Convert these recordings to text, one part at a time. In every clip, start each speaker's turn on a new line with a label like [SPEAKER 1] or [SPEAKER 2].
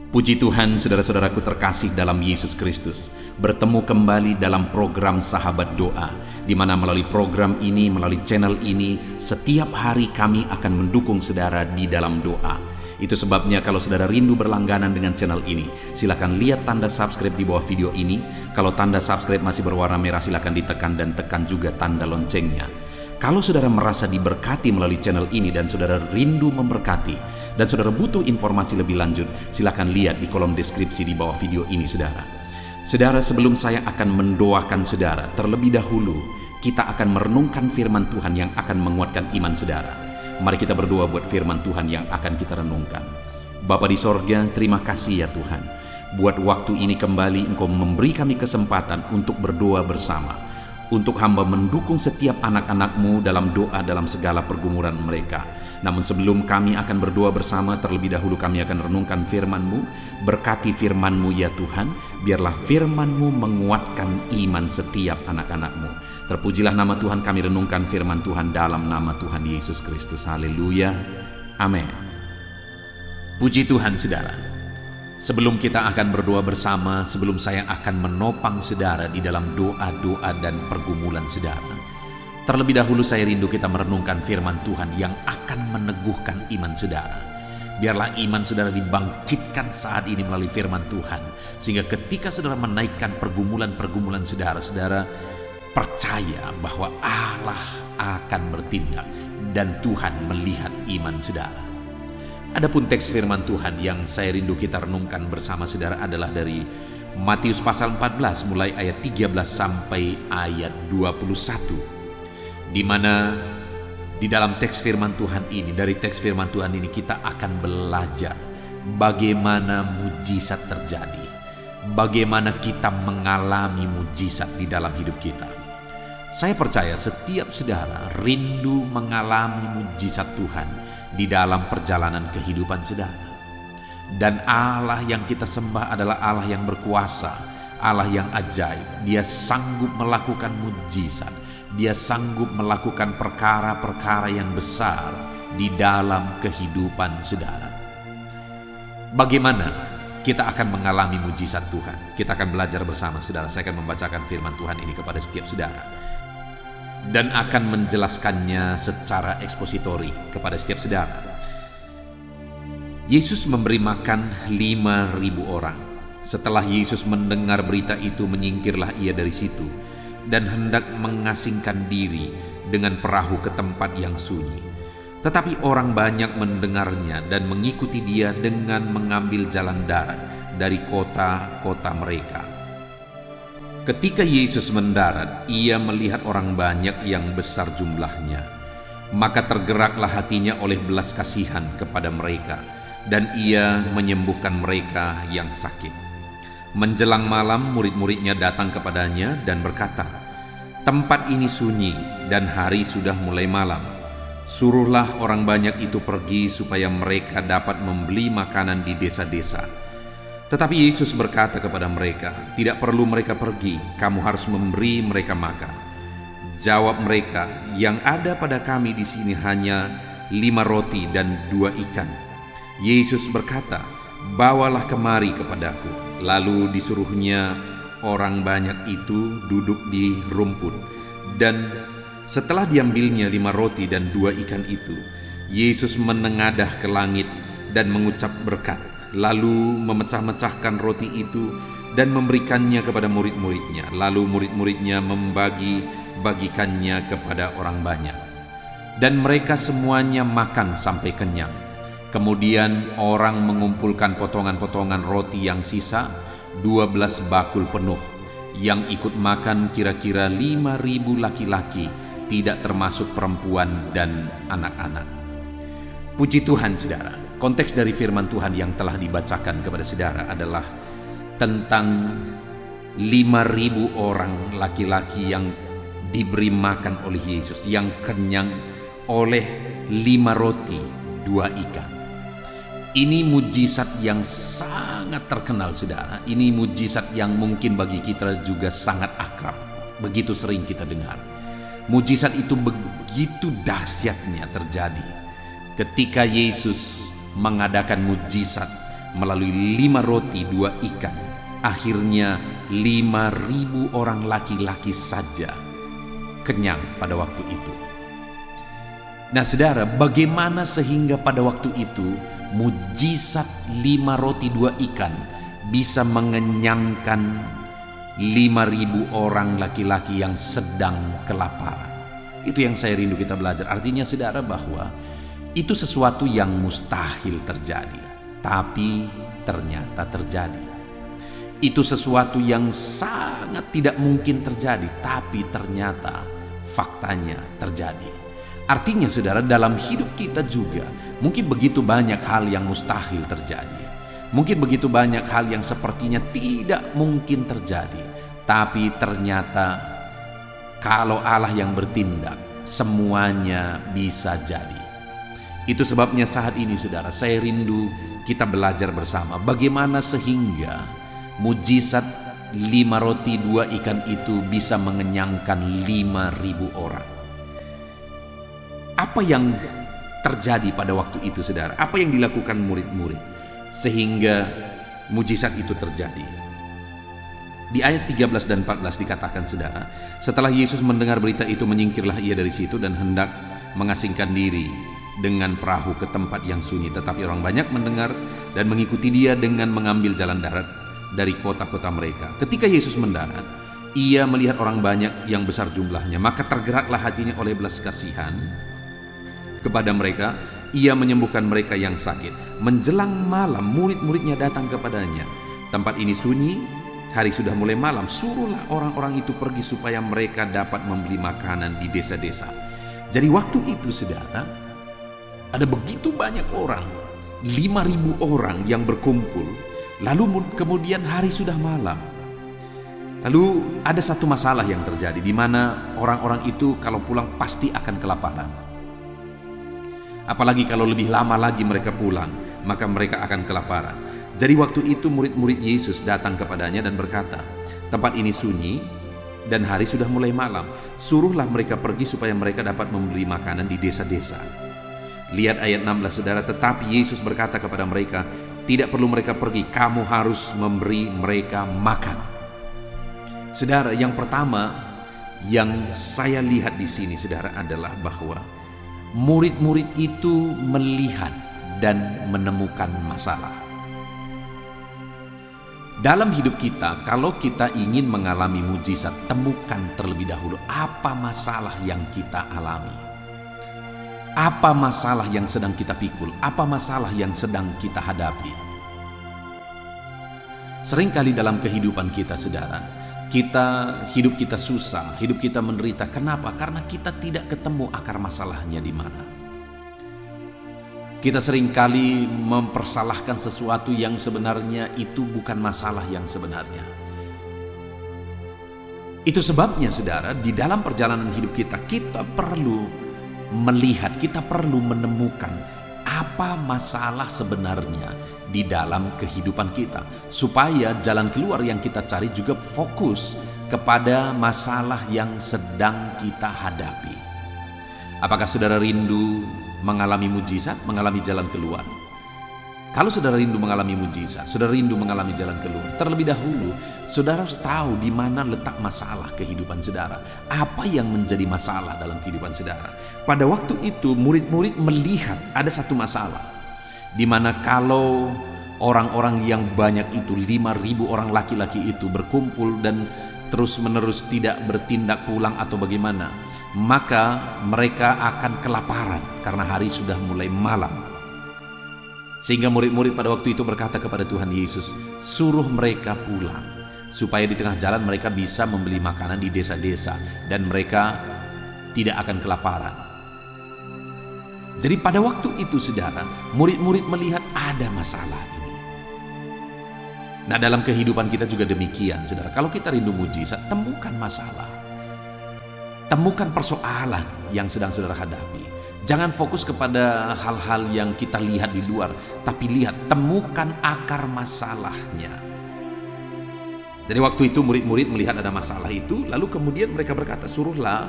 [SPEAKER 1] Puji Tuhan, saudara-saudaraku terkasih dalam Yesus Kristus, bertemu kembali dalam program Sahabat Doa, di mana melalui program ini, melalui channel ini, setiap hari kami akan mendukung saudara di dalam doa. Itu sebabnya kalau saudara rindu berlangganan dengan channel ini, silakan lihat tanda subscribe di bawah video ini. Kalau tanda subscribe masih berwarna merah, silakan ditekan dan tekan juga tanda loncengnya. Kalau saudara merasa diberkati melalui channel ini dan saudara rindu memberkati, dan saudara butuh informasi lebih lanjut, silakan lihat di kolom deskripsi di bawah video ini, saudara. Saudara, sebelum saya akan mendoakan saudara, terlebih dahulu kita akan merenungkan firman Tuhan yang akan menguatkan iman saudara. Mari kita berdoa buat firman Tuhan yang akan kita renungkan. Bapa di sorga, terima kasih ya Tuhan. Buat waktu ini kembali Engkau memberi kami kesempatan untuk berdoa bersama. Untuk hamba mendukung setiap anak-anak-Mu dalam doa dalam segala pergumulan mereka. Namun sebelum kami akan berdoa bersama, terlebih dahulu kami akan renungkan firman-Mu. Berkati firman-Mu ya Tuhan, biarlah firman-Mu menguatkan iman setiap anak-anak-Mu. Terpujilah nama Tuhan, kami renungkan firman Tuhan dalam nama Tuhan Yesus Kristus. Haleluya, amin. Puji Tuhan saudara. Sebelum kita akan berdoa bersama, sebelum saya akan menopang saudara di dalam doa-doa dan pergumulan saudara, terlebih dahulu saya rindu kita merenungkan firman Tuhan yang akan meneguhkan iman saudara. Biarlah iman saudara dibangkitkan saat ini melalui firman Tuhan, sehingga ketika saudara menaikkan pergumulan-pergumulan saudara, saudara percaya bahwa Allah akan bertindak dan Tuhan melihat iman saudara. Adapun teks firman Tuhan yang saya rindu kita renungkan bersama saudara adalah dari Matius pasal 14 mulai ayat 13 sampai ayat 21. Di mana di dalam teks firman Tuhan ini, dari teks firman Tuhan ini kita akan belajar bagaimana mujizat terjadi. Bagaimana kita mengalami mujizat di dalam hidup kita. Saya percaya setiap saudara rindu mengalami mujizat Tuhan di dalam perjalanan kehidupan saudara. Dan Allah yang kita sembah adalah Allah yang berkuasa, Allah yang ajaib. Dia sanggup melakukan mujizat, Dia sanggup melakukan perkara-perkara yang besar di dalam kehidupan saudara. Bagaimana kita akan mengalami mujizat Tuhan? Kita akan belajar bersama saudara. Saya akan membacakan firman Tuhan ini kepada setiap saudara dan akan menjelaskannya secara ekspositori kepada setiap saudara. Yesus memberi makan 5.000 orang. Setelah Yesus mendengar berita itu, menyingkirlah ia dari situ dan hendak mengasingkan diri dengan perahu ke tempat yang sunyi. Tetapi orang banyak mendengarnya dan mengikuti dia dengan mengambil jalan darat dari kota-kota mereka. Ketika Yesus mendarat, ia melihat orang banyak yang besar jumlahnya. Maka tergeraklah hatinya oleh belas kasihan kepada mereka, dan ia menyembuhkan mereka yang sakit. Menjelang malam, murid-muridnya datang kepadanya dan berkata, "Tempat ini sunyi dan hari sudah mulai malam. Suruhlah orang banyak itu pergi supaya mereka dapat membeli makanan di desa-desa." Tetapi Yesus berkata kepada mereka, "Tidak perlu mereka pergi, kamu harus memberi mereka makan." Jawab mereka, "Yang ada pada kami di sini hanya 5 roti dan 2 ikan." Yesus berkata, "Bawalah kemari kepadaku." Lalu disuruhnya orang banyak itu duduk di rumput. Dan setelah diambilnya 5 roti dan 2 ikan itu, Yesus menengadah ke langit dan mengucap berkat. Lalu memecah-mecahkan roti itu dan memberikannya kepada murid-muridnya. Lalu murid-muridnya membagi-bagikannya kepada orang banyak. Dan mereka semuanya makan sampai kenyang. Kemudian orang mengumpulkan potongan-potongan roti yang sisa, 12 bakul penuh. Yang ikut makan kira-kira 5.000 laki-laki, tidak termasuk perempuan dan anak-anak. Puji Tuhan saudara. Konteks dari firman Tuhan yang telah dibacakan kepada saudara adalah tentang 5.000 orang laki-laki yang diberi makan oleh Yesus, yang kenyang oleh 5 roti 2 ikan. Ini mujizat yang sangat terkenal saudara. Ini mujizat yang mungkin bagi kita juga sangat akrab. Begitu sering kita dengar. Mujizat itu begitu dahsyatnya terjadi ketika Yesus mengadakan mujizat melalui 5 roti 2 ikan. Akhirnya 5.000 orang laki-laki saja kenyang pada waktu itu. Nah saudara, bagaimana sehingga pada waktu itu mujizat 5 roti 2 ikan bisa mengenyangkan 5.000 orang laki-laki yang sedang kelaparan? Itu yang saya rindu kita belajar. Artinya saudara bahwa itu sesuatu yang mustahil terjadi, tapi ternyata terjadi. Itu sesuatu yang sangat tidak mungkin terjadi, tapi ternyata faktanya terjadi. Artinya saudara, dalam hidup kita juga mungkin begitu banyak hal yang mustahil terjadi. Mungkin begitu banyak hal yang sepertinya tidak mungkin terjadi. Tapi ternyata kalau Allah yang bertindak, semuanya bisa jadi. Itu sebabnya saat ini saudara, saya rindu kita belajar bersama bagaimana sehingga mujizat 5 roti 2 ikan itu bisa mengenyangkan 5.000 orang. Apa yang terjadi pada waktu itu saudara? Apa yang dilakukan murid-murid sehingga mujizat itu terjadi? Di ayat 13 dan 14 dikatakan saudara, setelah Yesus mendengar berita itu, menyingkirlah ia dari situ dan hendak mengasingkan diri dengan perahu ke tempat yang sunyi. Tetapi orang banyak mendengar dan mengikuti dia dengan mengambil jalan darat dari kota-kota mereka. Ketika Yesus mendarat, ia melihat orang banyak yang besar jumlahnya, maka tergeraklah hatinya oleh belas kasihan kepada mereka. Ia menyembuhkan mereka yang sakit. Menjelang malam, murid-muridnya datang kepadanya. Tempat ini sunyi, hari sudah mulai malam. Suruhlah orang-orang itu pergi supaya mereka dapat membeli makanan di desa-desa. Jadi waktu itu saudara, ada begitu banyak orang, 5.000 orang yang berkumpul. Lalu kemudian hari sudah malam. Lalu ada satu masalah yang terjadi, di mana orang-orang itu kalau pulang pasti akan kelaparan. Apalagi kalau lebih lama lagi mereka pulang, maka mereka akan kelaparan. Jadi waktu itu murid-murid Yesus datang kepadanya dan berkata, tempat ini sunyi dan hari sudah mulai malam. Suruhlah mereka pergi supaya mereka dapat membeli makanan di desa-desa. Lihat ayat 16 saudara. Tetapi Yesus berkata kepada mereka, tidak perlu mereka pergi, kamu harus memberi mereka makan. Saudara, yang pertama yang saya lihat di sini saudara adalah bahwa murid-murid itu melihat dan menemukan masalah. Dalam hidup kita, kalau kita ingin mengalami mujizat, temukan terlebih dahulu apa masalah yang kita alami. Apa masalah yang sedang kita pikul? Apa masalah yang sedang kita hadapi? Seringkali dalam kehidupan kita, saudara, hidup kita susah, hidup kita menderita. Kenapa? Karena kita tidak ketemu akar masalahnya di mana. Kita seringkali mempersalahkan sesuatu yang sebenarnya itu bukan masalah yang sebenarnya. Itu sebabnya, saudara, di dalam perjalanan hidup kita perlu melihat, kita perlu menemukan apa masalah sebenarnya di dalam kehidupan kita, supaya jalan keluar yang kita cari juga fokus kepada masalah yang sedang kita hadapi. Apakah saudara rindu mengalami mujizat, mengalami jalan keluar? Kalau saudara rindu mengalami mujizat, saudara rindu mengalami jalan keluar, terlebih dahulu saudara harus tahu di mana letak masalah kehidupan saudara. Apa yang menjadi masalah dalam kehidupan saudara? Pada waktu itu murid-murid melihat ada satu masalah, di mana kalau orang-orang yang banyak itu, 5.000 orang laki-laki itu berkumpul dan terus-menerus tidak bertindak pulang atau bagaimana, maka mereka akan kelaparan karena hari sudah mulai malam. Sehingga murid-murid pada waktu itu berkata kepada Tuhan Yesus, suruh mereka pulang, supaya di tengah jalan mereka bisa membeli makanan di desa-desa dan mereka tidak akan kelaparan. Jadi pada waktu itu, saudara, murid-murid melihat ada masalah ini. Nah, dalam kehidupan kita juga demikian, saudara. Kalau kita rindu mujizat, temukan masalah, temukan persoalan yang sedang saudara hadapi. Jangan fokus kepada hal-hal yang kita lihat di luar, tapi lihat, temukan akar masalahnya. Jadi waktu itu murid-murid melihat ada masalah itu, lalu kemudian mereka berkata, suruhlah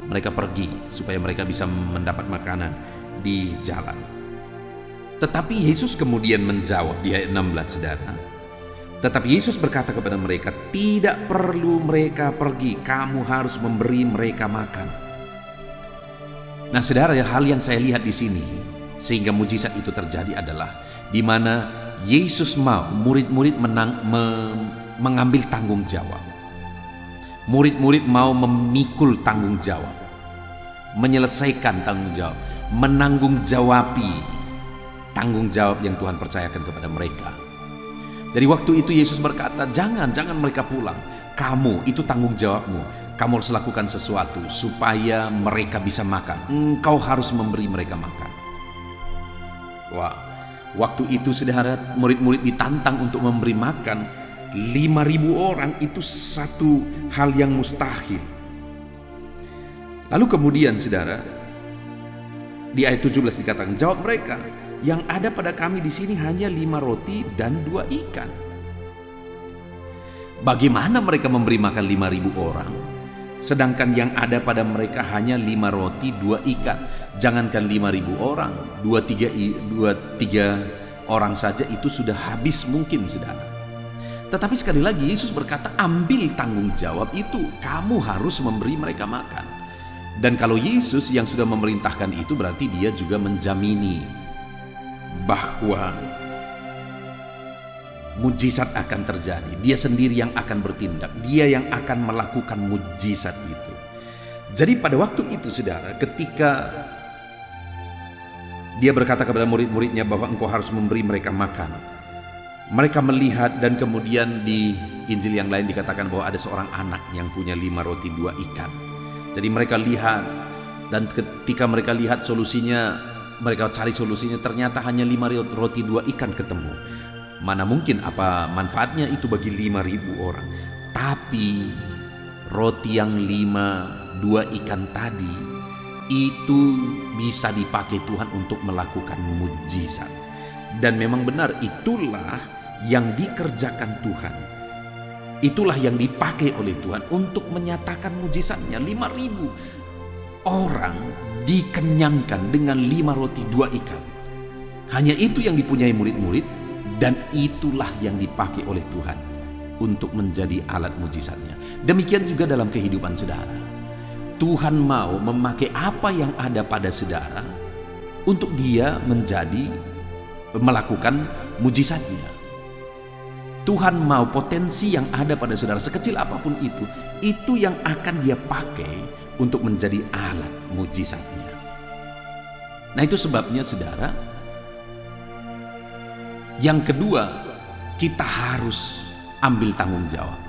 [SPEAKER 1] mereka pergi supaya mereka bisa mendapat makanan di jalan. Tetapi Yesus kemudian menjawab di ayat 16, saudara. Tetapi Yesus berkata kepada mereka, tidak perlu mereka pergi, kamu harus memberi mereka makan. Nah saudara, hal yang saya lihat di sini sehingga mujizat itu terjadi adalah di mana Yesus mau murid-murid mengambil tanggung jawab. Murid-murid mau memikul tanggung jawab, menyelesaikan tanggung jawab, menanggung jawabi tanggung jawab yang Tuhan percayakan kepada mereka. Dari waktu itu Yesus berkata, jangan mereka pulang. Kamu, itu tanggung jawabmu. Kamu harus lakukan sesuatu supaya mereka bisa makan. Engkau harus memberi mereka makan. Wah, waktu itu saudara, murid-murid ditantang untuk memberi makan 5.000 orang. Itu satu hal yang mustahil. Lalu kemudian saudara, di ayat 17 dikatakan, jawab mereka, yang ada pada kami di sini hanya 5 roti dan 2 ikan. Bagaimana mereka memberi makan 5.000 orang, sedangkan yang ada pada mereka hanya 5 roti 2 ikan? Jangankan 5.000 orang, 2-3 orang saja itu sudah habis mungkin, saudara. Tetapi sekali lagi Yesus berkata, ambil tanggung jawab itu, kamu harus memberi mereka makan. Dan kalau Yesus yang sudah memerintahkan itu, berarti dia juga menjamini bahwa mujizat akan terjadi. Dia sendiri yang akan bertindak, dia yang akan melakukan mujizat itu. Jadi pada waktu itu saudara, ketika dia berkata kepada murid-muridnya bahwa engkau harus memberi mereka makan, mereka melihat, dan kemudian di Injil yang lain dikatakan bahwa ada seorang anak yang punya 5 roti 2 ikan. Jadi mereka lihat, dan ketika mereka lihat solusinya, mereka cari solusinya, ternyata hanya 5 roti 2 ikan ketemu. Mana mungkin apa manfaatnya itu bagi 5.000 orang. Tapi roti yang 5, 2 ikan tadi itu bisa dipakai Tuhan untuk melakukan mujizat. Dan memang benar, itulah yang dikerjakan Tuhan. Itulah yang dipakai oleh Tuhan untuk menyatakan mujizatnya. 5.000 orang dikenyangkan dengan 5 roti 2 ikan. Hanya itu yang dipunyai murid-murid, dan itulah yang dipakai oleh Tuhan untuk menjadi alat mujizatnya. Demikian juga dalam kehidupan saudara. Tuhan mau memakai apa yang ada pada saudara untuk dia melakukan mujizatnya. Tuhan mau potensi yang ada pada saudara, sekecil apapun itu yang akan dia pakai untuk menjadi alat mujizatnya. Nah itu sebabnya saudara, yang kedua, kita harus ambil tanggung jawab.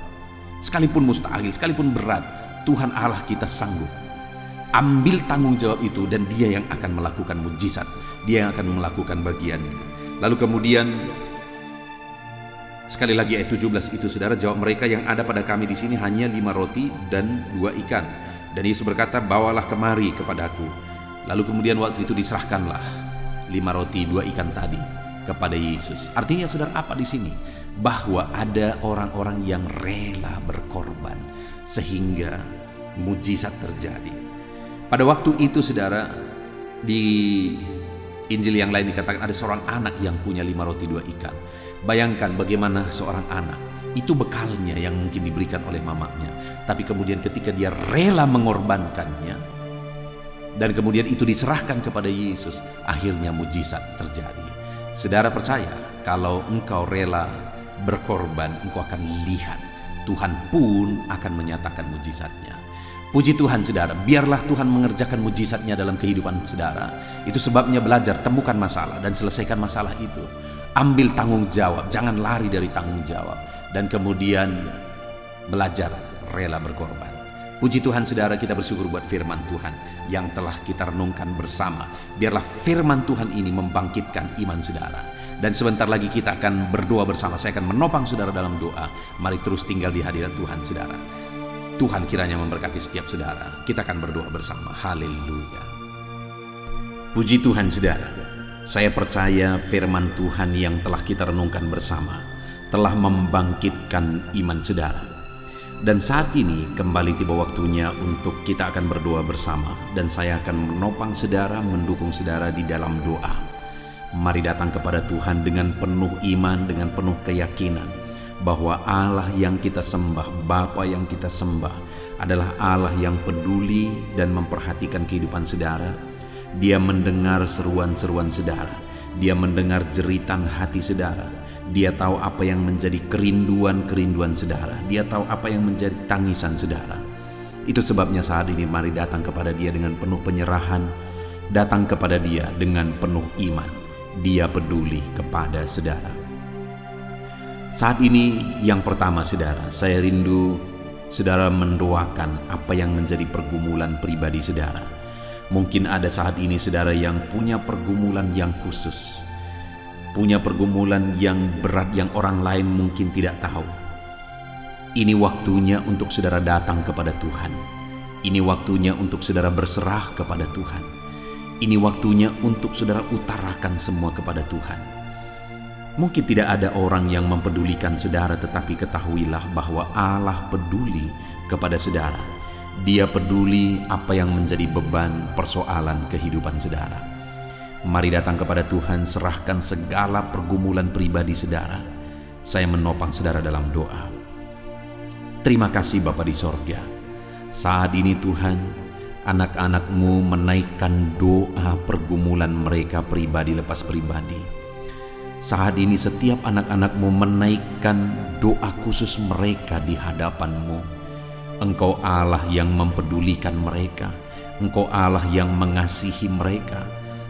[SPEAKER 1] Sekalipun mustahil, sekalipun berat, Tuhan Allah kita sanggup. Ambil tanggung jawab itu, dan dia yang akan melakukan mujizat, dia yang akan melakukan bagiannya. Lalu kemudian sekali lagi ayat 17 itu saudara, jawab mereka, yang ada pada kami di sini hanya 5 roti dan 2 ikan. Dan Yesus berkata, bawalah kemari kepadaku. Lalu kemudian waktu itu diserahkanlah 5 roti 2 ikan tadi kepada Yesus. Artinya saudara, apa di sini? Bahwa ada orang-orang yang rela berkorban sehingga mujizat terjadi. Pada waktu itu saudara, di Injil yang lain dikatakan ada seorang anak yang punya 5 roti 2 ikan. Bayangkan bagaimana seorang anak, itu bekalnya yang mungkin diberikan oleh mamanya, tapi kemudian ketika dia rela mengorbankannya dan kemudian itu diserahkan kepada Yesus, akhirnya mujizat terjadi. Saudara percaya, kalau engkau rela berkorban, engkau akan lihat Tuhan pun akan menyatakan mujizatnya. Puji Tuhan saudara, biarlah Tuhan mengerjakan mujizatnya dalam kehidupan saudara. Itu sebabnya belajar, temukan masalah dan selesaikan masalah itu. Ambil tanggung jawab, jangan lari dari tanggung jawab. Dan kemudian belajar rela berkorban. Puji Tuhan saudara, kita bersyukur buat firman Tuhan yang telah kita renungkan bersama. Biarlah firman Tuhan ini membangkitkan iman saudara. Dan sebentar lagi kita akan berdoa bersama. Saya akan menopang saudara dalam doa. Mari terus tinggal di hadirat Tuhan saudara. Tuhan kiranya memberkati setiap saudara. Kita akan berdoa bersama. Haleluya. Puji Tuhan saudara. Saya percaya firman Tuhan yang telah kita renungkan bersama telah membangkitkan iman saudara. Dan saat ini kembali tiba waktunya untuk kita akan berdoa bersama. Dan saya akan menopang saudara, mendukung saudara di dalam doa. Mari datang kepada Tuhan dengan penuh iman, dengan penuh keyakinan bahwa Allah yang kita sembah, Bapa yang kita sembah adalah Allah yang peduli dan memperhatikan kehidupan saudara. Dia mendengar seruan-seruan saudara. Dia mendengar jeritan hati saudara. Dia tahu apa yang menjadi kerinduan-kerinduan saudara. Dia tahu apa yang menjadi tangisan saudara. Itu sebabnya saat ini mari datang kepada Dia dengan penuh penyerahan. Datang kepada Dia dengan penuh iman. Dia peduli kepada saudara. Saat ini yang pertama saudara, saya rindu saudara mendoakan apa yang menjadi pergumulan pribadi saudara. Mungkin ada saat ini saudara yang punya pergumulan yang khusus, punya pergumulan yang berat yang orang lain mungkin tidak tahu. Ini waktunya untuk saudara datang kepada Tuhan. Ini waktunya untuk saudara berserah kepada Tuhan. Ini waktunya untuk saudara utarakan semua kepada Tuhan. Mungkin tidak ada orang yang mempedulikan saudara, tetapi ketahuilah bahwa Allah peduli kepada saudara. Dia peduli apa yang menjadi beban persoalan kehidupan saudara. Mari datang kepada Tuhan, serahkan segala pergumulan pribadi saudara. Saya menopang saudara dalam doa. Terima kasih Bapa di sorga. Saat ini Tuhan, anak-anak-Mu menaikkan doa pergumulan mereka pribadi lepas pribadi. Saat ini setiap anak-anak-Mu menaikkan doa khusus mereka di hadapan-Mu. Engkau Allah yang mempedulikan mereka. Engkau Allah yang mengasihi mereka.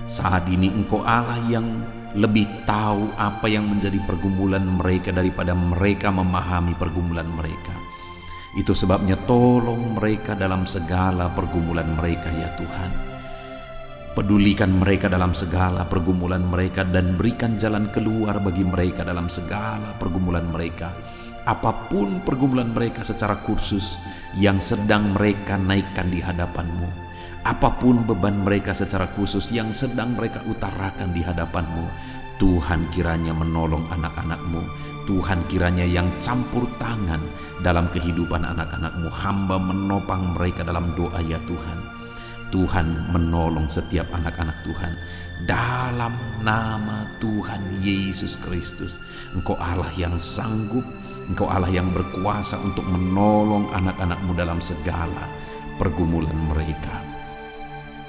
[SPEAKER 1] Saat ini Engkau Allah yang lebih tahu apa yang menjadi pergumulan mereka daripada mereka memahami pergumulan mereka. Itu sebabnya tolong mereka dalam segala pergumulan mereka ya Tuhan. Pedulikan mereka dalam segala pergumulan mereka dan berikan jalan keluar bagi mereka dalam segala pergumulan mereka. Apapun pergumulan mereka secara khusus yang sedang mereka naikkan di hadapan-Mu. Apapun beban mereka secara khusus yang sedang mereka utarakan di hadapan-Mu. Tuhan kiranya menolong anak-anak-Mu. Tuhan kiranya yang campur tangan dalam kehidupan anak-anak-Mu. Hamba menopang mereka dalam doa ya Tuhan. Tuhan menolong setiap anak-anak Tuhan. Dalam nama Tuhan Yesus Kristus. Engkau Allah yang sanggup. Engkau Allah yang berkuasa untuk menolong anak-anak-Mu dalam segala pergumulan mereka.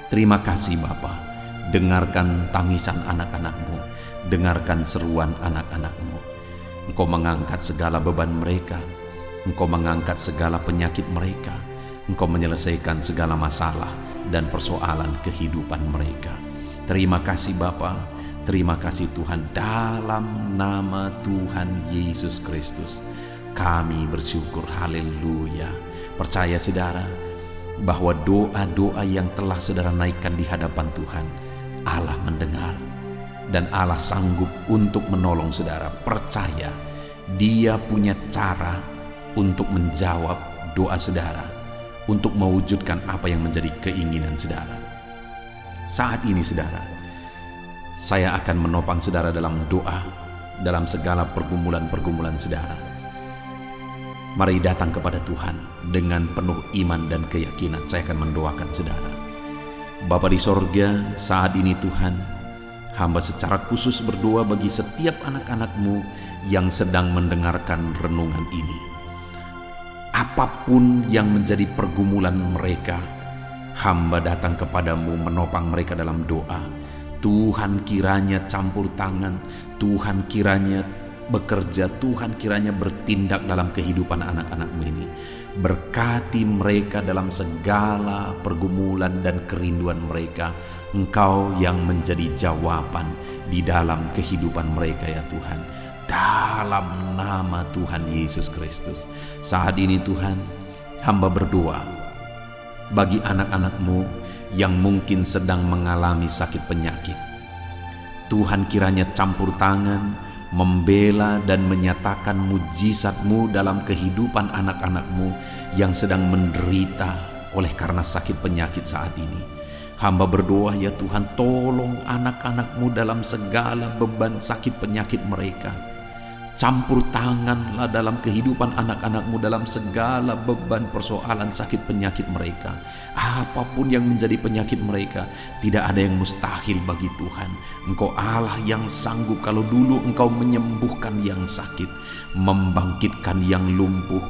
[SPEAKER 1] Terima kasih Bapa. Dengarkan tangisan anak-anak-Mu. Dengarkan seruan anak-anak-Mu. Engkau mengangkat segala beban mereka. Engkau mengangkat segala penyakit mereka. Engkau menyelesaikan segala masalah dan persoalan kehidupan mereka. Terima kasih Bapa. Terima kasih Tuhan. Dalam nama Tuhan Yesus Kristus kami bersyukur. Haleluya. Percaya saudara bahwa doa-doa yang telah saudara naikkan di hadapan Tuhan, Allah mendengar. Dan Allah sanggup untuk menolong saudara. Percaya, Dia punya cara untuk menjawab doa saudara, untuk mewujudkan apa yang menjadi keinginan saudara. Saat ini saudara, saya akan menopang saudara dalam doa, dalam segala pergumulan-pergumulan saudara. Mari datang kepada Tuhan dengan penuh iman dan keyakinan. Saya akan mendoakan saudara. Bapa di sorga, saat ini Tuhan, hamba secara khusus berdoa bagi setiap anak-anak-Mu yang sedang mendengarkan renungan ini. Apapun yang menjadi pergumulan mereka, hamba datang kepadamu menopang mereka dalam doa. Tuhan kiranya campur tangan, Tuhan kiranya bekerja, Tuhan kiranya bertindak dalam kehidupan anak-anak-Mu ini. Berkati mereka dalam segala pergumulan dan kerinduan mereka. Engkau yang menjadi jawaban di dalam kehidupan mereka ya Tuhan. Dalam nama Tuhan Yesus Kristus. Saat ini Tuhan, hamba berdoa bagi anak-anak-Mu yang mungkin sedang mengalami sakit penyakit. Tuhan kiranya campur tangan, membela dan menyatakan mujizat-Mu dalam kehidupan anak-anak-Mu yang sedang menderita oleh karena sakit penyakit saat ini. Hamba berdoa ya Tuhan, tolong anak-anak-Mu dalam segala beban sakit penyakit mereka. Campur tanganlah dalam kehidupan anak-anakmu dalam segala beban, persoalan, sakit, penyakit mereka. Apapun yang menjadi penyakit mereka, tidak ada yang mustahil bagi Tuhan. Engkau Allah yang sanggup. Kalau dulu Engkau menyembuhkan yang sakit, membangkitkan yang lumpuh,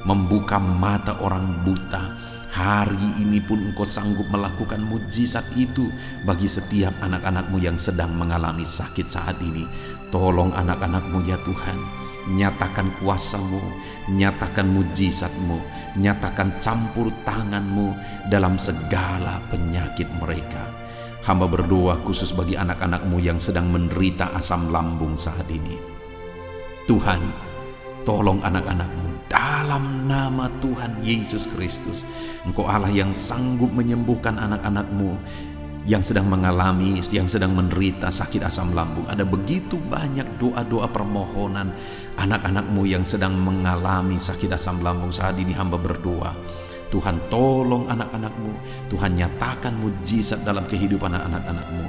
[SPEAKER 1] membuka mata orang buta, hari ini pun Engkau sanggup melakukan mujizat itu bagi setiap anak-anakmu yang sedang mengalami sakit saat ini. Tolong anak-anakmu ya Tuhan, nyatakan kuasa-Mu, nyatakan mujizat-Mu, nyatakan campur tangan-Mu dalam segala penyakit mereka. Hamba berdoa khusus bagi anak-anak-Mu yang sedang menderita asam lambung saat ini. Tuhan, tolong anak-anak-Mu dalam nama Tuhan Yesus Kristus. Engkau Allah yang sanggup menyembuhkan anak-anak-Mu yang sedang mengalami, yang sedang menderita sakit asam lambung. Ada begitu banyak doa-doa permohonan anak-anak-Mu yang sedang mengalami sakit asam lambung. Saat ini hamba berdoa, Tuhan tolong anak-anak-Mu, Tuhan nyatakan mujizat dalam kehidupan anak-anak-Mu.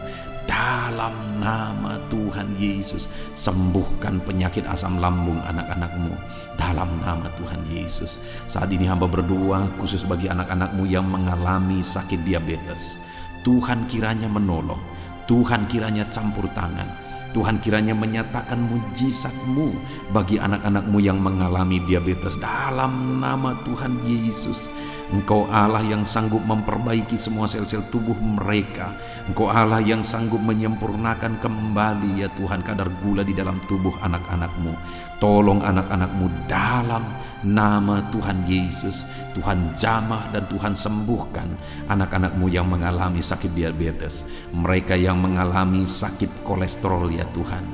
[SPEAKER 1] Dalam nama Tuhan Yesus, sembuhkan penyakit asam lambung anak-anak-Mu. Dalam nama Tuhan Yesus. Saat ini hamba berdoa khusus bagi anak-anak-Mu yang mengalami sakit diabetes. Tuhan kiranya menolong, Tuhan kiranya campur tangan, Tuhan kiranya menyatakan mujizat-Mu bagi anak-anak-Mu yang mengalami diabetes. Dalam nama Tuhan Yesus, Engkau Allah yang sanggup memperbaiki semua sel-sel tubuh mereka. Engkau Allah yang sanggup menyempurnakan kembali ya Tuhan kadar gula di dalam tubuh anak-anak-Mu. Tolong anak-anak-Mu dalam nama Tuhan Yesus. Tuhan jamah dan Tuhan sembuhkan anak-anak-Mu yang mengalami sakit diabetes, mereka yang mengalami sakit kolesterol ya Tuhan.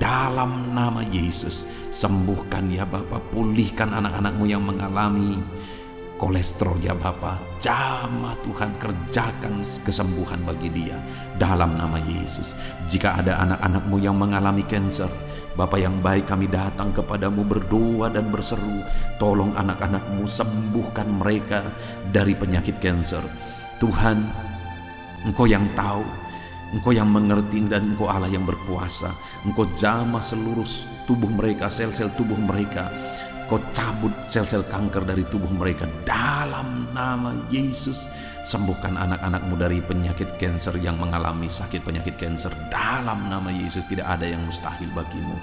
[SPEAKER 1] Dalam nama Yesus, sembuhkan ya Bapa, pulihkan anak-anak-Mu yang mengalami kolesterol ya Bapa. Jamah Tuhan, kerjakan kesembuhan bagi dia dalam nama Yesus. Jika ada anak-anak-Mu yang mengalami kanker, Bapa yang baik, kami datang kepadamu berdoa dan berseru, tolong anak-anak-Mu, sembuhkan mereka dari penyakit kanker. Tuhan, Engkau yang tahu, Engkau yang mengerti, dan Engkau Allah yang berkuasa. Engkau jamah seluruh tubuh mereka, sel-sel tubuh mereka. Kau cabut sel-sel kanker dari tubuh mereka dalam nama Yesus. Sembuhkan anak-anak-Mu dari penyakit kanker, yang mengalami sakit penyakit kanker. Dalam nama Yesus, tidak ada yang mustahil bagimu.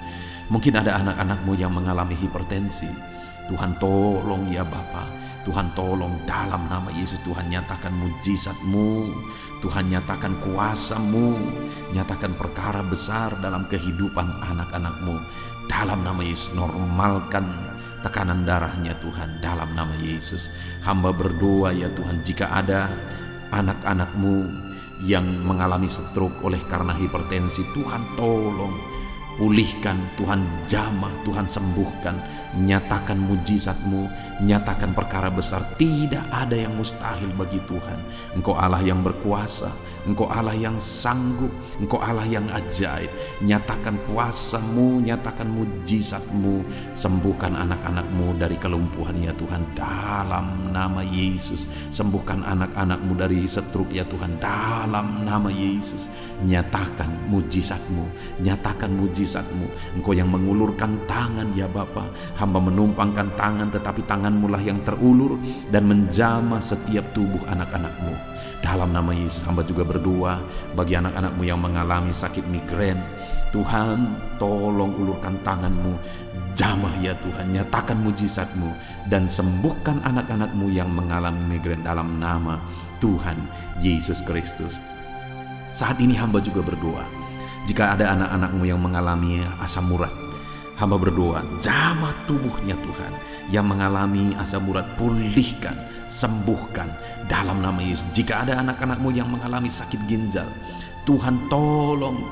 [SPEAKER 1] Mungkin ada anak-anak-Mu yang mengalami hipertensi. Tuhan tolong ya Bapa, Tuhan tolong dalam nama Yesus. Tuhan nyatakan mujizat-Mu, Tuhan nyatakan kuasa-Mu, nyatakan perkara besar dalam kehidupan anak-anak-Mu. Dalam nama Yesus, normalkan tekanan darahnya Tuhan, dalam nama Yesus. Hamba berdoa ya Tuhan, jika ada anak-anak-Mu yang mengalami stroke oleh karena hipertensi, Tuhan tolong pulihkan, Tuhan jamah, Tuhan sembuhkan, nyatakan mujizat-Mu, nyatakan perkara besar. Tidak ada yang mustahil bagi Tuhan. Engkau Allah yang berkuasa, Engkau Allah yang sanggup, Engkau Allah yang ajaib. Nyatakan kuasa-Mu, nyatakan mujizat-Mu, sembuhkan anak-anak-Mu dari kelumpuhan ya Tuhan, dalam nama Yesus. Sembuhkan anak-anak-Mu dari stroke ya Tuhan, dalam nama Yesus. Nyatakan mujizat-Mu, nyatakan mujizat-Mu. Engkau yang mengulurkan tangan ya Bapa. Hamba menumpangkan tangan, tetapi tangan-Mu lah yang terulur dan menjamah setiap tubuh anak-anak-Mu. Dalam nama Yesus, hamba juga berdoa bagi anak-anak-Mu yang mengalami sakit migrain. Tuhan tolong ulurkan tangan-Mu, jamah ya Tuhan, nyatakan mujizat-Mu dan sembuhkan anak-anak-Mu yang mengalami migrain dalam nama Tuhan Yesus Kristus. Saat ini hamba juga berdoa, jika ada anak-anak-Mu yang mengalami asam urat, hamba berdoa, jamah tubuhnya Tuhan yang mengalami asam urat, pulihkan, sembuhkan dalam nama Yesus. Jika ada anak-anak-Mu yang mengalami sakit ginjal, Tuhan tolong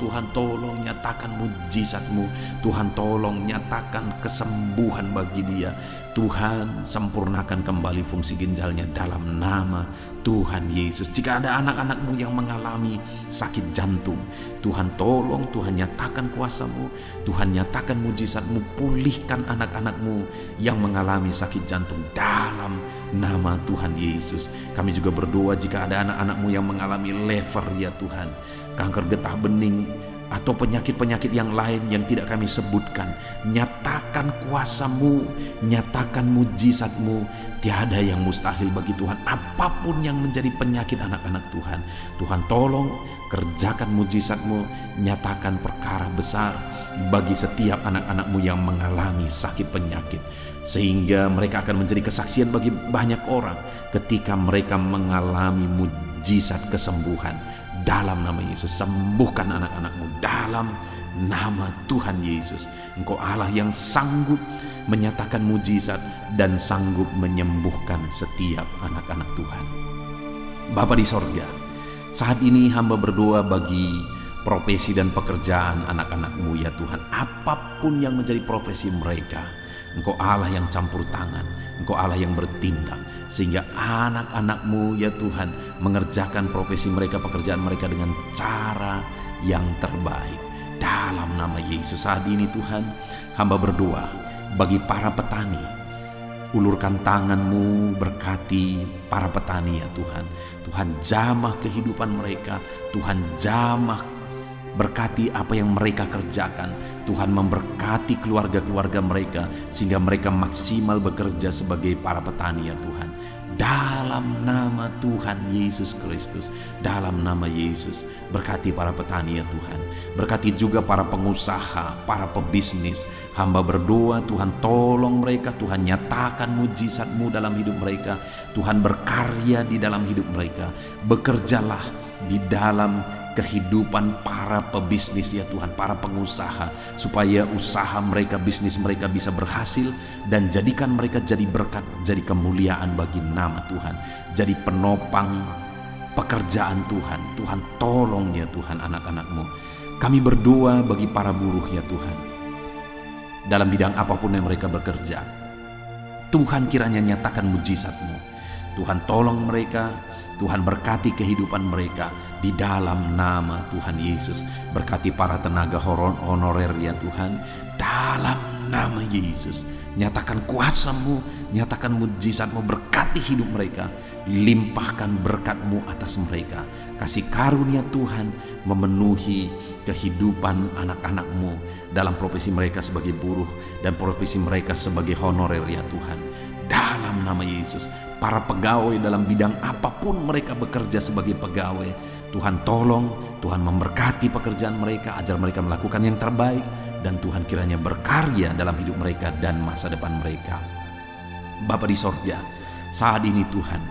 [SPEAKER 1] nyatakan mujizat-Mu. Tuhan tolong nyatakan kesembuhan bagi dia. Tuhan sempurnakan kembali fungsi ginjalnya dalam nama Tuhan Yesus. Jika ada anak-anak-Mu yang mengalami sakit jantung, Tuhan tolong, Tuhan nyatakan kuasa-Mu, Tuhan nyatakan mujizat-Mu, pulihkan anak-anak-Mu yang mengalami sakit jantung dalam nama Tuhan Yesus. Kami juga berdoa jika ada anak-anak-Mu yang mengalami lever ya Tuhan, kanker getah bening, atau penyakit-penyakit yang lain yang tidak kami sebutkan. Nyatakan kuasa-Mu, nyatakan mujizat-Mu. Tiada yang mustahil bagi Tuhan. Apapun yang menjadi penyakit anak-anak Tuhan, Tuhan tolong kerjakan mujizat-Mu, nyatakan perkara besar bagi setiap anak-anak-Mu yang mengalami sakit penyakit, sehingga mereka akan menjadi kesaksian bagi banyak orang ketika mereka mengalami mujizat kesembuhan. Dalam nama Yesus, sembuhkan anak-anak-Mu dalam nama Tuhan Yesus. Engkau Allah yang sanggup menyatakan mujizat dan sanggup menyembuhkan setiap anak-anak Tuhan. Bapa di sorga, saat ini hamba berdoa bagi profesi dan pekerjaan anak-anak-Mu ya Tuhan. Apapun yang menjadi profesi mereka, Engkau Allah yang campur tangan, Engkau Allah yang bertindak, sehingga anak-anak-Mu ya Tuhan mengerjakan profesi mereka, pekerjaan mereka dengan cara yang terbaik. Dalam nama Yesus, saat ini Tuhan, hamba berdoa bagi para petani. Ulurkan tangan-Mu, berkati para petani ya Tuhan. Tuhan jamah kehidupan mereka, Tuhan jamah berkati apa yang mereka kerjakan. Tuhan memberkati keluarga-keluarga mereka sehingga mereka maksimal bekerja sebagai para petani ya Tuhan. Dalam nama Tuhan Yesus Kristus, dalam nama Yesus, berkati para petani ya Tuhan. Berkati juga para pengusaha, para pebisnis. Hamba berdoa Tuhan tolong mereka, Tuhan nyatakan mujizat-Mu dalam hidup mereka. Tuhan berkarya di dalam hidup mereka. Bekerjalah di dalam kehidupan para pebisnis ya Tuhan, para pengusaha, supaya usaha mereka, bisnis mereka bisa berhasil, dan jadikan mereka jadi berkat, jadi kemuliaan bagi nama Tuhan, jadi penopang pekerjaan Tuhan. Tuhan tolong ya Tuhan anak-anak-Mu. Kami berdoa bagi para buruh ya Tuhan, dalam bidang apapun yang mereka bekerja. Tuhan kiranya nyatakan mujizat-Mu. Tuhan tolong mereka, Tuhan berkati kehidupan mereka di dalam nama Tuhan Yesus. Berkati para tenaga honorer ya Tuhan, dalam nama Yesus. Nyatakan kuasa-Mu, nyatakan mujizat-Mu, berkati hidup mereka. Limpahkan berkat-Mu atas mereka. Kasih karunia Tuhan memenuhi kehidupan anak-anak-Mu dalam profesi mereka sebagai buruh dan profesi mereka sebagai honorer ya Tuhan. Dalam nama Yesus, para pegawai dalam bidang apapun mereka bekerja sebagai pegawai, Tuhan tolong, Tuhan memberkati pekerjaan mereka, ajar mereka melakukan yang terbaik, dan Tuhan kiranya berkarya dalam hidup mereka dan masa depan mereka. Bapa di sorga, saat ini Tuhan,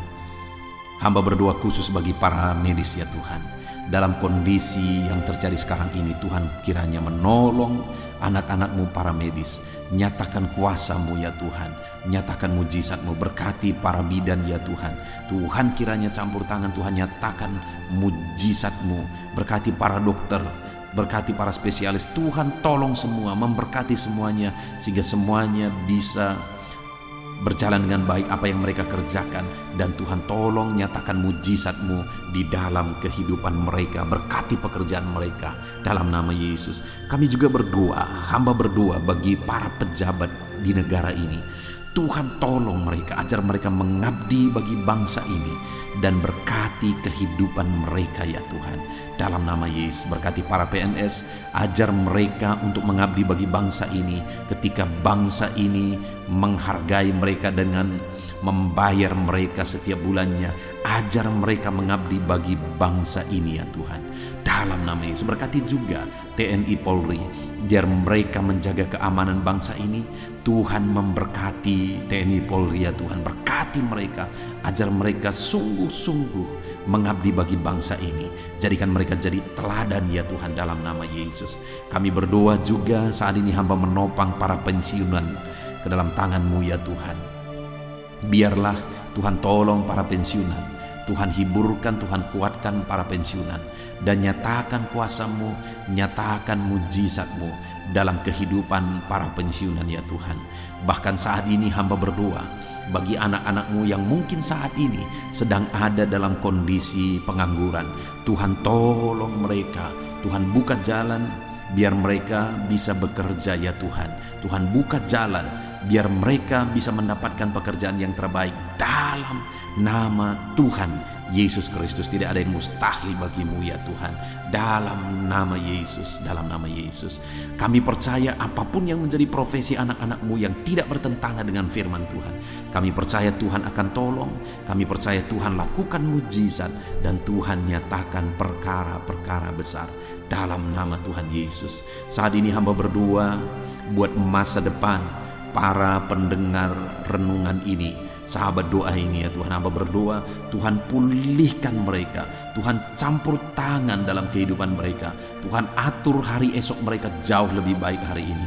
[SPEAKER 1] hamba berdoa khusus bagi para medis ya Tuhan. Dalam kondisi yang terjadi sekarang ini, Tuhan kiranya menolong anak-anak-Mu para medis. Nyatakan kuasa-Mu ya Tuhan, nyatakan mujizat-Mu, berkati para bidan ya Tuhan. Tuhan kiranya campur tangan, Tuhan nyatakan mujizat-Mu, berkati para dokter, berkati para spesialis. Tuhan tolong semua, memberkati semuanya, sehingga semuanya bisa berjalan dengan baik apa yang mereka kerjakan. Dan Tuhan tolong nyatakan mujizat-Mu di dalam kehidupan mereka, berkati pekerjaan mereka dalam nama Yesus. Kami juga berdoa, hamba berdoa bagi para pejabat di negara ini. Tuhan tolong mereka, ajar mereka mengabdi bagi bangsa ini, dan berkati kehidupan mereka ya Tuhan. Dalam nama Yesus, berkati para PNS, ajar mereka untuk mengabdi bagi bangsa ini. Ketika bangsa ini menghargai mereka dengan membayar mereka setiap bulannya, ajar mereka mengabdi bagi bangsa ini ya Tuhan. Dalam nama Yesus, berkati juga TNI Polri, biar mereka menjaga keamanan bangsa ini. Tuhan memberkati TNI Polri ya Tuhan, berkati mereka, ajar mereka sungguh-sungguh mengabdi bagi bangsa ini. Jadikan mereka jadi teladan ya Tuhan, dalam nama Yesus. Kami berdoa juga saat ini hamba menopang para pensiunan ke dalam tangan-Mu ya Tuhan. Biarlah Tuhan tolong para pensiunan, Tuhan hiburkan, Tuhan kuatkan para pensiunan, dan nyatakan kuasa-Mu, nyatakan mujizat-Mu dalam kehidupan para pensiunan ya Tuhan. Bahkan saat ini hamba berdoa bagi anak-anak-Mu yang mungkin saat ini sedang ada dalam kondisi pengangguran. Tuhan tolong mereka, Tuhan buka jalan biar mereka bisa bekerja ya Tuhan. Tuhan buka jalan biar mereka bisa mendapatkan pekerjaan yang terbaik dalam nama Tuhan Yesus Kristus. Tidak ada yang mustahil bagimu ya Tuhan. Dalam nama Yesus, dalam nama Yesus, kami percaya apapun yang menjadi profesi anak-anak-Mu yang tidak bertentangan dengan firman Tuhan, kami percaya Tuhan akan tolong. Kami percaya Tuhan lakukan mujizat dan Tuhan nyatakan perkara-perkara besar dalam nama Tuhan Yesus. Saat ini hamba berdoa buat masa depan para pendengar renungan ini, sahabat doa ini ya Tuhan. Hamba berdoa Tuhan pulihkan mereka, Tuhan campur tangan dalam kehidupan mereka, Tuhan atur hari esok mereka jauh lebih baik hari ini.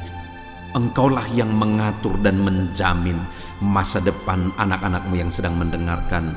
[SPEAKER 1] Engkaulah yang mengatur dan menjamin masa depan anak-anak-Mu yang sedang mendengarkan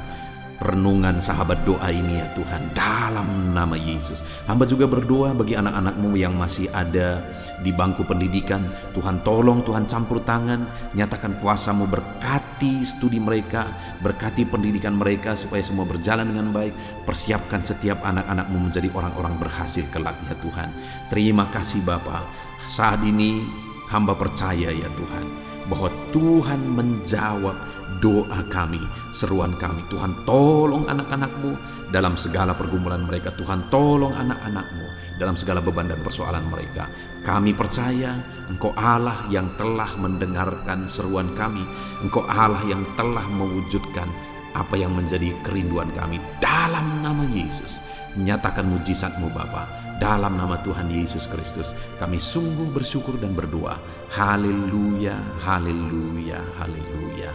[SPEAKER 1] renungan sahabat doa ini ya Tuhan, dalam nama Yesus. Hamba juga berdoa bagi anak-anak-Mu yang masih ada di bangku pendidikan. Tuhan tolong, Tuhan campur tangan, nyatakan kuasa-Mu, berkati studi mereka, berkati pendidikan mereka supaya semua berjalan dengan baik. Persiapkan setiap anak-anak-Mu menjadi orang-orang berhasil kelak ya Tuhan. Terima kasih Bapa. Saat ini hamba percaya ya Tuhan bahwa Tuhan menjawab doa kami, seruan kami. Tuhan tolong anak-anak-Mu dalam segala pergumulan mereka. Tuhan tolong anak-anak-Mu dalam segala beban dan persoalan mereka. Kami percaya Engkau Allah yang telah mendengarkan seruan kami. Engkau Allah yang telah mewujudkan apa yang menjadi kerinduan kami. Dalam nama Yesus, nyatakan mujizat-Mu Bapa. Dalam nama Tuhan Yesus Kristus, kami sungguh bersyukur dan berdoa. Haleluya, haleluya, haleluya.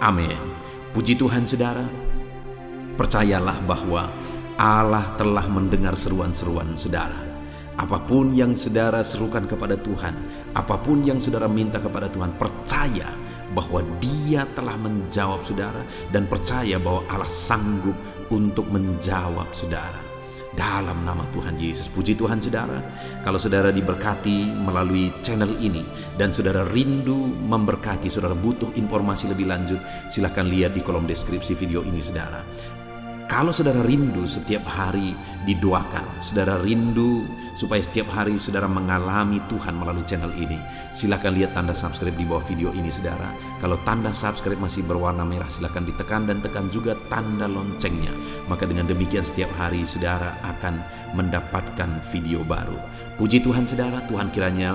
[SPEAKER 1] Amin. Puji Tuhan saudara. Percayalah bahwa Allah telah mendengar seruan-seruan saudara. Apapun yang saudara serukan kepada Tuhan, apapun yang saudara minta kepada Tuhan, percaya bahwa Dia telah menjawab saudara, dan percaya bahwa Allah sanggup untuk menjawab saudara. Dalam nama Tuhan Yesus. Puji Tuhan saudara. Kalau saudara diberkati melalui channel ini dan saudara rindu memberkati, saudara butuh informasi lebih lanjut, silahkan lihat di kolom deskripsi video ini saudara. Kalau saudara rindu setiap hari didoakan, saudara rindu supaya setiap hari saudara mengalami Tuhan melalui channel ini, silakan lihat tanda subscribe di bawah video ini saudara. Kalau tanda subscribe masih berwarna merah, silakan ditekan dan tekan juga tanda loncengnya. Maka dengan demikian setiap hari saudara akan mendapatkan video baru. Puji Tuhan saudara, Tuhan kiranya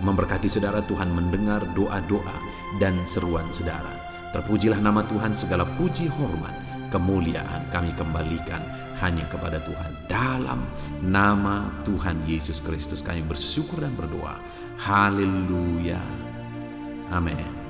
[SPEAKER 1] memberkati saudara, Tuhan mendengar doa-doa dan seruan saudara. Terpujilah nama Tuhan, segala puji hormat kemuliaan kami kembalikan hanya kepada Tuhan. Dalam nama Tuhan Yesus Kristus kami bersyukur dan berdoa. Haleluya. Amin.